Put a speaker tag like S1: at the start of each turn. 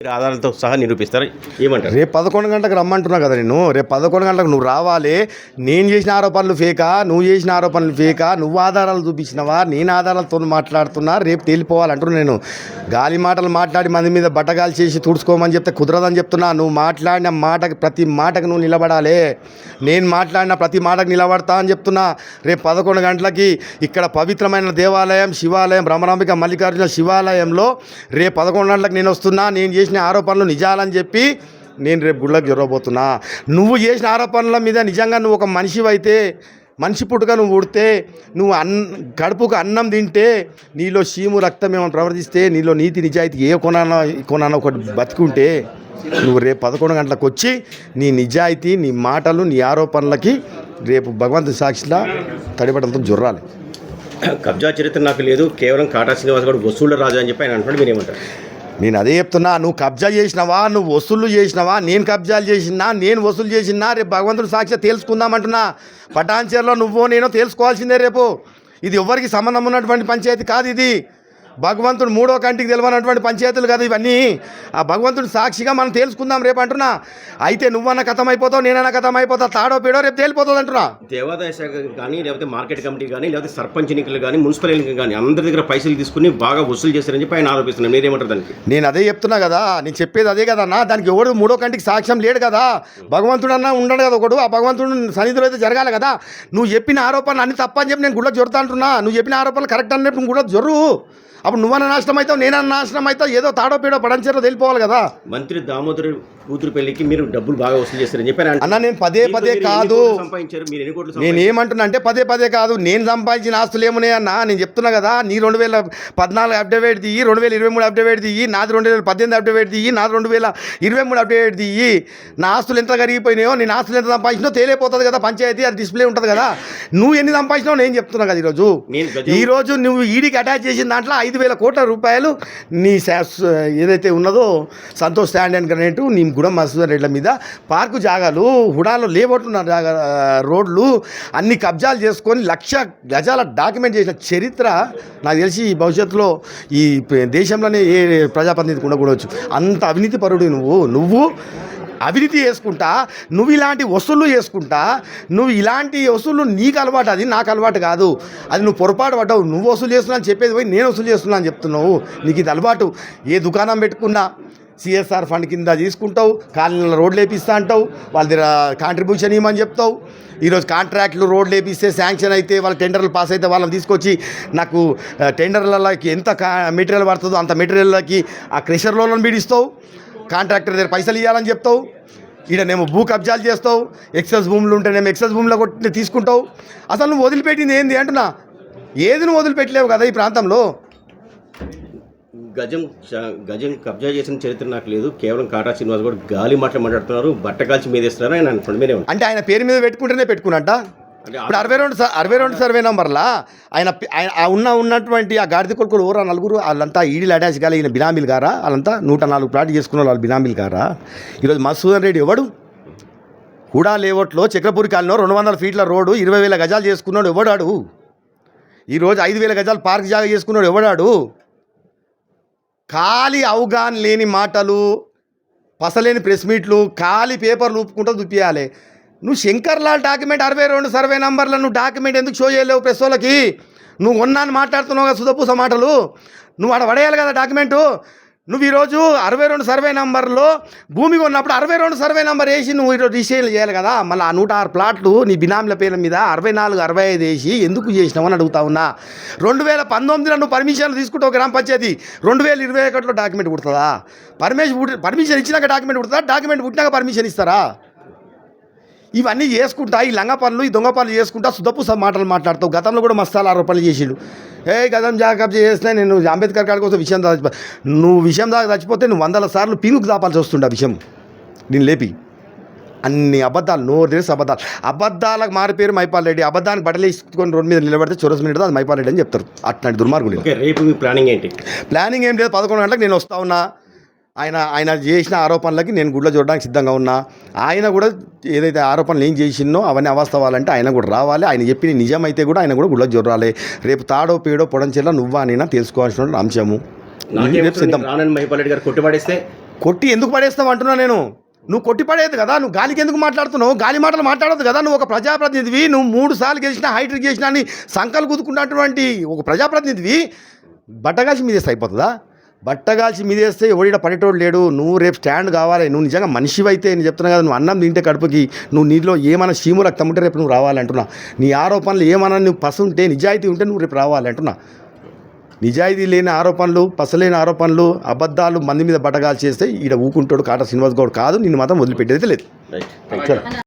S1: ఆధారాలతో సహా నిరూపిస్తారు. ఏమంటారు?
S2: రేపు 11 గంటలకు రమ్మంటున్నా కదా నేను. రేపు 11 గంటలకు నువ్వు రావాలి. నేను చేసిన ఆరోపణలు ఫేకా, నువ్వు చేసిన ఆరోపణలు ఫేకా, నువ్వు ఆధారాలు చూపించినవా, నేను ఆధారాలతో మాట్లాడుతున్నా. రేపు తేలిపోవాలంటున్నా. నేను గాలి మాటలు మాట్లాడి మంది మీద బట్టగాలు చేసి తుడుచుకోమని చెప్తే కుదరదని చెప్తున్నా. నువ్వు మాట్లాడిన మాటకి ప్రతి మాటకు నువ్వు నిలబడాలి. నేను మాట్లాడిన ప్రతి మాటకు నిలబడతా అని చెప్తున్నా. రేపు 11 గంటలకి ఇక్కడ పవిత్రమైన దేవాలయం శివాలయం బ్రహ్మరాంబిక మల్లికార్జున శివాలయంలో రేపు 11 గంటలకు నేను వస్తున్నా. నేను చేసిన ఆరోపణలు నిజాలని చెప్పి నేను రేపు గుళ్ళకి జరగబోతున్నా. నువ్వు చేసిన ఆరోపణల మీద నిజంగా నువ్వు ఒక మనిషివైతే, మనిషి పుట్టుక నువ్వు ఉడితే, నువ్వు కడుపుకు అన్నం తింటే, నీలో చీము రక్తం ఏమైనా ప్రవర్తిస్తే, నీలో నీతి నిజాయితీ ఏ కొనానో ఒకటి బతికుంటే, నువ్వు రేపు 11 గంటలకు వచ్చి నీ నిజాయితీ, నీ మాటలు, నీ ఆరోపణలకి రేపు భగవంతుని సాక్షిలా తడిపడంతో జొర్రాలి.
S1: కబ్జా చరిత్ర నాకు లేదు, కేవలం కాటా శ్రీనివాస్ గారు వసూళ్ళ రాజు అని చెప్పి ఆయన అంటున్నాడు. మీరు ఏమంటారు?
S2: నేను అదే చెప్తున్నా. నువ్వు కబ్జా చేసినవా, నువ్వు వసూళ్ళు చేసినవా, నేను కబ్జాలు చేసినా, నేను వసూలు చేసినా, రేపు భగవంతుడు సాక్షి తెలుసుకుందామంటున్నా. పటాన్చేరులో నువ్వో నేనో తెలుసుకోవాల్సిందే రేపు. ఇది ఎవరికి సంబంధం ఉన్నటువంటి పంచాయతీ కాదు. ఇది భగవంతుడు మూడో కంటికి తెలియనటువంటి పంచాయతీలు కదా ఇవన్నీ. ఆ భగవంతుడు సాక్షిగా మనం తెలుసుకుందాం రేపు అంటున్నా. అయితే నువ్వన్న కథం అయిపోతావు, నేనన్నా కథం అయిపోతా, తాడో పేడో రేపు తేలిపోతుంది అంటున్నా.
S1: దేవాదాయ శాఖ కానీ, లేకపోతే మార్కెట్ కమిటీ కానీ, లేకపోతే సర్పంచ్ ఎన్నికలు కానీ, మున్సిపల్ ఎన్నికలు కానీ అందరి దగ్గర పైసలు తీసుకుని బాగా వసూలు చేశారని చెప్పి ఆయన ఆరోపిస్తున్నారు. మీరేమంటారు దానికి?
S2: నేను అదే చెప్తున్నా కదా, నేను చెప్పేది అదే కదన్నా. దానికి ఎవడు మూడో కంటికి సాక్ష్యం లేడు కదా. భగవంతుడు అన్నా ఉండడు కదా ఒకడు. ఆ భగవంతుడు సన్నిధిలో అయితే జరగాలి కదా. నువ్వు చెప్పిన ఆరోపణలు అన్ని తప్ప అని చెప్పి నేను గుళ్ళకి జొరుతా అంటున్నా. నువ్వు చెప్పిన ఆరోపణలు కరెక్ట్ అని చెప్పి గుళ్ళకి జొర్రు. అప్పుడు నువ్వన్న నాశనం అవుతావు, నేనన్న నాశనం అవుతావు. ఏదో తాడో పేడో పడంచేరో తెలిపోవాలి కదా.
S1: మంత్రి దామోదర్ కూతురు పెళ్లికి మీరు డబ్బులు బాగా వసూలు చేస్తారని చెప్పారు
S2: అన్న. నేను పదే కాదు, నేను ఏమంటున్నా అంటే పదే కాదు. నేను సంపాదించిన ఆస్తులు ఏమున్నాయి అన్న నేను చెప్తున్నా కదా. నీ 2014 అప్డేట్ తీయి, 2023 అప్డేట్ తీయి, నాది 2018 అప్డేట్ తీయి, నాది 2023 అప్డేట్ తీయి. నా ఆస్తులు ఎంత కరిగిపోయినాయో, నేను ఆస్తులు ఎంత సంపాదించినో తేలిపోతుంది కదా. పంచాయతీ అది డిస్ప్లే ఉంటుంది కదా. నువ్వు ఎన్ని సంపాదించినావు నేను చెప్తున్నా కదా. ఈరోజు నువ్వు ఈడీకి అటాచ్ చేసిన దాంట్లో 5,000 కోట్ల రూపాయలు నీ ఏదైతే ఉన్నదో సంతోష్ స్టాండ్ అండ్ గ్రానైట్, నీ గుడం మసూదన్ రెడ్ల మీద పార్కు జాగాలు, హుడాలో లేబోట్టున్న రోడ్లు అన్ని కబ్జాలు చేసుకొని 1,00,000 గజాల డాక్యుమెంట్ చేసిన చరిత్ర నాకు తెలిసి ఈ భవిష్యత్తులో ఈ దేశంలోనే ఏ ప్రజాప్రతినిధికి ఉండకూడవచ్చు. అంత అవినీతి పరుడు నువ్వు అవినీతి చేసుకుంటా, నువ్వు ఇలాంటి వసూళ్ళు చేసుకుంటా, నువ్వు ఇలాంటి వసూళ్ళు నీకు అలవాటు, అది నాకు అలవాటు కాదు. అది నువ్వు పొరపాటు పడ్డావు. నువ్వు వసూలు చేస్తున్నా అని చెప్పేది పోయి నేను వసూలు చేస్తున్నా అని చెప్తున్నావు. నీకు ఇది అలవాటు. ఏ దుకాణం పెట్టుకున్నా CSR ఫండ్ కింద తీసుకుంటావు, కాలనీలో రోడ్లు వేపిస్తా అంటావు, వాళ్ళ దగ్గర కాంట్రిబ్యూషన్ ఇవ్వమని చెప్తావు. ఈరోజు కాంట్రాక్టులు రోడ్లు వేపిస్తే శాంక్షన్ అయితే, వాళ్ళ టెండర్లు పాస్ అయితే వాళ్ళని తీసుకొచ్చి నాకు టెండర్లకి ఎంత మెటీరియల్ పడుతుందో అంత మెటీరియల్కి ఆ క్రెషర్లను బీడిస్తావు. కాంట్రాక్టర్ దగ్గర పైసలు ఇవ్వాలని చెప్తావు. ఈడనేమో భూ కబ్జాలు చేస్తావు. ఎక్సెస్ భూములు ఉంటేనేమో ఎక్సెస్ భూములో కొట్టి తీసుకుంటావు. అసలు నువ్వు వదిలిపెట్టింది ఏంది అంటున్నా. ఏది నువ్వు వదిలిపెట్టలేవు కదా ఈ ప్రాంతంలో.
S1: గజం కబ్జా చేసిన చరిత్ర నాకు లేదు, కేవలం కాటా శ్రీనివాస్ కూడా గాలి మాట్లాడుతున్నారు, బట్టకాల్చి మీదేస్తున్నారు ఆయన అనుకోండి. మీరే
S2: అంటే ఆయన పేరు మీద పెట్టుకుంటేనే పెట్టుకున్నట్ట. ఇప్పుడు 62 సర్వే నంబర్లా ఆయన ఉన్నటువంటి ఆ గాడిద కొడుకులు ఊరా నలుగురు వాళ్ళంతా ఈడీలు అటాచ్ కాలే. ఈయన బినామీలు గారా వాళ్ళంతా 104 ప్లాట్లు చేసుకున్న వాళ్ళు బినామీలు గారా. ఈరోజు మసూదన్ రెడ్డి ఎవడు? హుడా లేఅవుట్లో చక్రపూరి కాలనీలో 200 ఫీట్ల రోడ్డు 20,000 గజాలు చేసుకున్నాడు ఎవడాడు? ఈరోజు 5,000 గజాలు పార్క్ జాగా చేసుకున్నాడు ఎవడాడు? ఖాళీ అవగాహన లేని మాటలు, పసలేని ప్రెస్ మీట్లు, ఖాళీ పేపర్లు ఊపుకుంటూ దుప్పియాలి. నువ్వు శంకర్లాల్ డాక్యుమెంట్ 62 సర్వే నంబర్లో నువ్వు డాక్యుమెంట్ ఎందుకు షో చేయలేవు ప్రెస్ వాళ్ళకి? నువ్వు ఉన్నాను మాట్లాడుతున్నావు కదా సుధపూస మాటలు. నువ్వు ఆడ పడేయాలి కదా డాక్యుమెంటు. నువ్వు ఈరోజు 62 సర్వే నంబర్లో భూమి కొన్నప్పుడు 62 సర్వే నంబర్ వేసి నువ్వు ఈరోజు రిజిస్ట్రేషన్ చేయాలి కదా. మళ్ళీ ఆ 106 ప్లాట్లు నీ బినామీల పేర్ల మీద 64, 65 వేసి ఎందుకు చేసినావని అడుగుతా ఉన్నా. 2019లో నువ్వు పర్మిషన్లు తీసుకుంటావు గ్రామ పంచాయతీ, 2021లో డాక్యుమెంట్ పుడుతుందా? పర్మిషన్ ఇచ్చినాక డాక్యుమెంట్ పుడుతుందా? డాక్యుమెంట్ పుట్టినాక పర్మిషన్ ఇస్తారా? ఇవన్నీ చేసుకుంటా ఈ లంగ పనులు, ఈ దొంగ పనులు చేసుకుంటా సుధపూస మాటలు మాట్లాడతావు. గతంలో కూడా మస్తాలు ఆరోపణలు చేసిండు. గతం జాకబ్ చేసినా నేను అంబేద్కర్ కాడికి వస్తే విషయం దాచిపో. నువ్వు విషయం దాకా చచ్చిపోతే నువ్వు 100 సార్లు పీనుకు దాపాల్సి వస్తుండే ఆ విషయం నేను లేపి. అన్ని అబద్ధాలు, నోరు తెలిసి అబద్ధాలకు మారిపోయారు మైపాల్ రెడ్డి. అబద్ధానికి బట్టలేసుకొని రోడ్డు మీద నిలబడితే చొరస మీద అది మైపాల్ రెడ్డి అని చెప్తారు. అట్లాంటి దుర్మార్గులు.
S1: రేపు మీ ప్లానింగ్ ఏంటి?
S2: ప్లానింగ్ ఏం లేదు. 11 గంటలకు నేను వస్తా ఉన్నా. ఆయన చేసిన ఆరోపణలకి నేను గుడ్లో చూడడానికి సిద్ధంగా ఉన్నా. ఆయన కూడా ఏదైతే ఆరోపణలు ఏం చేసినో అవన్నీ అవాస్తవాలంటే ఆయన కూడా రావాలి. ఆయన చెప్పిన నిజమైతే కూడా ఆయన కూడా గుడ్లో చూడాలి. రేపు తాడో పేడో పొడంచెల్లా నువ్వా నేనా తెలుసుకోవాల్సిన అంశము.
S1: మైపాల్ రెడ్డి గారు కొట్టుబడిస్తే
S2: కొట్టి ఎందుకు పడేస్తావు అంటున్నా నేను. నువ్వు కొట్టి పడేది కదా, నువ్వు గాలికి ఎందుకు మాట్లాడుతున్నావు? గాలి మాటలు మాట్లాడదు కదా. నువ్వు ఒక ప్రజాప్రతినిధివి, నువ్వు 3 సార్లు గెలిచినా హైట్రిక్ చేసినా అని సంకలు కుదుకున్నటువంటి ఒక ప్రజాప్రతినిధివి బట్టగాల్చి మీదేస్తే అయిపోతుందా? బట్టగాల్చి మీదేస్తే ఎవడిడ పడేటోడు లేడు. నువ్వు రేపు స్టాండ్ కావాలి. నువ్వు నిజంగా మనిషివైతే నేను చెప్తున్నా కదా, నువ్వు అన్నం తింటే కడుపుకి నువ్వు నీలో ఏమైనా చీము రక్తం ఉంటే రేపు నువ్వు రావాలంటున్నా. నీ ఆరోపణలు ఏమన్నా నువ్వు పసు ఉంటే నిజాయితీ ఉంటే నువ్వు రేపు రావాలంటున్నా. నిజాయితీ లేని ఆరోపణలు, పసలేని ఆరోపణలు, అబద్ధాలు మంది మీద బట్టగాల్చి చేస్తే ఈడ ఊకుంటాడు కాటా శ్రీనివాస్ గౌడ్ కాదు. నిన్ను మాత్రం వదిలిపెట్టేది లేదు.
S1: రైట్.